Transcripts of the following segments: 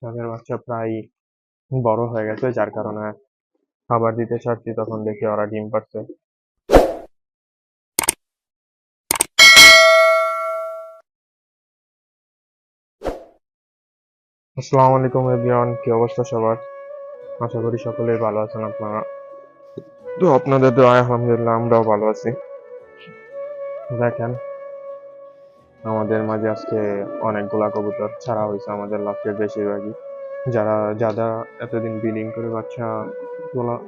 তাদের বাচ্চা প্রায় বড় হয়ে গেছে, যার কারণে খাবার দিতে ছাড়ছি, তখন দেখি ওরা ডিম পাড়ছে। আসসালামু আলাইকুম এভরিওয়ান, কি অবস্থা সবার? আশা করি সকলেই ভালো আছেন আপনারা। তো আপনাদের দোয়ায় আলহামদুলিল্লাহ আমরাও ভালো আছি। দেখেন, আমাদের মাঝে আজকে অনেকগুলা কবুতর ছাড়া হয়েছে, আমাদের লাস্টের বেশিরভাগই যারা এতদিন বিলিং করে বাচ্চা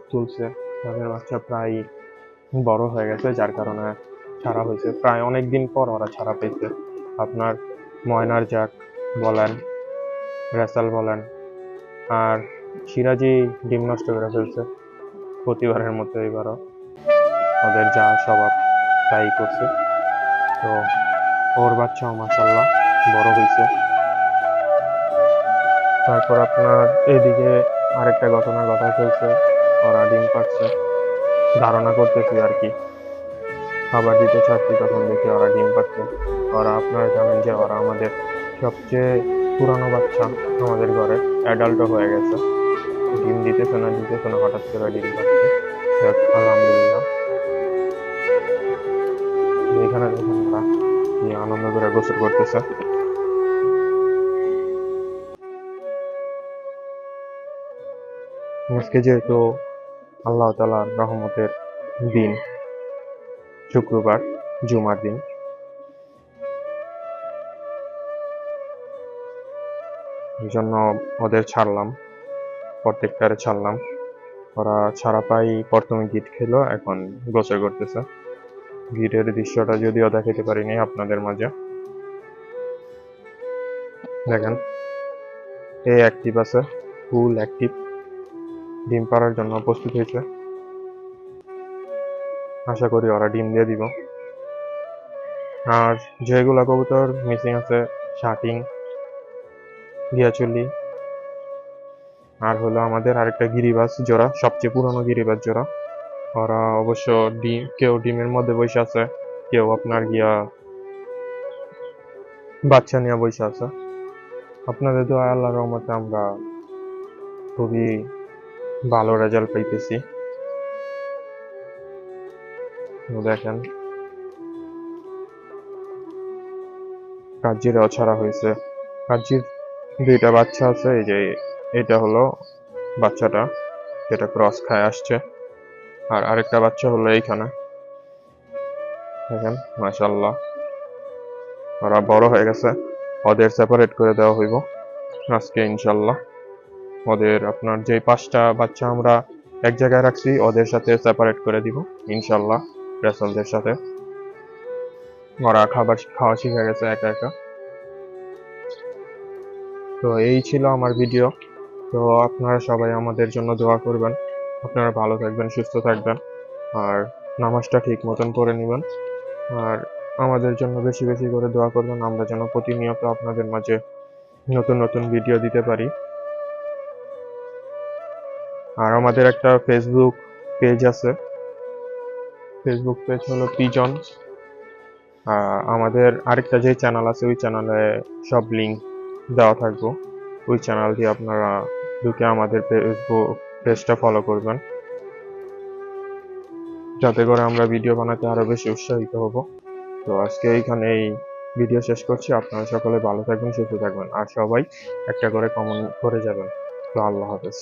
তুলছে, তাদের বাচ্চা প্রায় বড় হয়ে গেছে, যার কারণে ছাড়া হয়েছে। প্রায় অনেক দিন পর ওরা ছাড়া পেয়েছে। আপনার ময়নার জাক বলেন, রেসাল বলেন, আর সিরাজি ডিম নষ্ট করে ফেলছে প্রতিবারের মতো। এবারও ওদের যা স্বভাব তাই করছে। তো ওর বাচ্চাও মাশাল্লাহ বড় হয়েছে। তারপর আপনার এদিকে আরেকটা ঘটনা ঘটা চলছে, ওরা ডিম পাচ্ছে, ধারণা করতেছি আর কি। খাবার দিতে ছাড়ছি, তখন দেখি ওরা ডিম পাচ্ছে। ওরা, আপনারা জানেন যে ওরা আমাদের সবচেয়ে পুরানো বাচ্চা আমাদের ঘরে, অ্যাডাল্টও হয়ে গেছে। ডিম দিতেছে না হঠাৎ করে ডিম পাচ্ছে। যাক, আলহামদুলিল্লাহ। এখানে দেখেন ওরা কি আনন্দ করে গোসল করতেছে। আজকে যেহেতু আল্লাহ তাআলার রহমতের দিন, শুক্রবার, জুমার দিন, এই জন্য ওদের ছাড়লাম, প্রত্যেকটারে ছাড়লাম। ওরা ছাড়া পাই প্রথমে গিট খেলো, এখন গোসল করতেছে। গিটের দৃশ্যটা যদিও দেখাতে পারিনি আপনাদের মাঝে। দেখেন, এই অ্যাক্টিভ আছে, ফুল অ্যাক্টিভ, ডিম পাড়ার জন্য প্রস্তুত হয়েছে। আশা করি ওরা ডিম দিয়ে দিব। আর যেগুলা কবুতর মিসিং আছে, শাটিং, গিয়াচুল্লি, আর হলো আমাদের আরেকটা গিরিবাজ জোড়া, সবচেয়ে পুরনো গিরিবাজ জোড়া। ওরা অবশ্য কেউ ডিমের মধ্যে বসে আছে, কেউ আপনার গিয়া বাচ্চা নিয়ে বসে আছে। আপনাদের দোয়া আল্লাহর রহমতে আমরা খুবই ভালো রেজাল্ট পাইতেছি। দেখেন, কাজিরাও ছাড়া হয়েছে। কাজির দুইটা বাচ্চা আছে, এই যে এটা হলো বাচ্চাটা, যেটা ক্রস খায় আসছে। আর আরেকটা বাচ্চা হলো এইখানে। দেখেন, মাশাআল্লাহ, ওরা বড় হয়ে গেছে। ওদের সেপারেট করে দেওয়া হইব আজকে ইনশাল্লাহ। ওদের আপনার যে 5টা বাচ্চা আমরা এক জায়গায় রাখছি, ওদের সাথে সেপারেট করে দিব ইনশাল্লাহ, রেসালদের সাথে। ওরা খাওয়া শিখে গেছে একা একা। তো এই ছিল আমার ভিডিও। তো আপনারা সবাই আমাদের জন্য দোয়া করবেন। আপনারা ভালো থাকবেন, সুস্থ থাকবেন, আর নামাজটা ঠিক মতন পড়ে নেবেন। আর আমাদের জন্য বেশি বেশি করে দোয়া করবেন, আমরা যেন প্রতিনিয়ত আপনাদের মাঝে নতুন নতুন ভিডিও দিতে পারি। আর আমাদের একটা ফেসবুক পেজ আছে, ফেসবুক পেজ হলো পিজন। আমাদের আরেকটা যে চ্যানেল আছে, ওই চ্যানেলে সব লিঙ্ক দেওয়া থাকবো। ওই চ্যানেল দিয়ে আপনারা ঢুকে আমাদের ফেসবুক পেজটা ফলো করবেন, যাতে করে আমরা ভিডিও বানাতে আরো বেশি উৎসাহিত হব। তো আজকে এইখানে এই ভিডিও শেষ করছি। আপনারা সকলে ভালো থাকবেন, সুস্থ থাকবেন, আর সবাই একটা করে কমেন্ট করে যাবেন। তো আল্লাহ হাফেজ।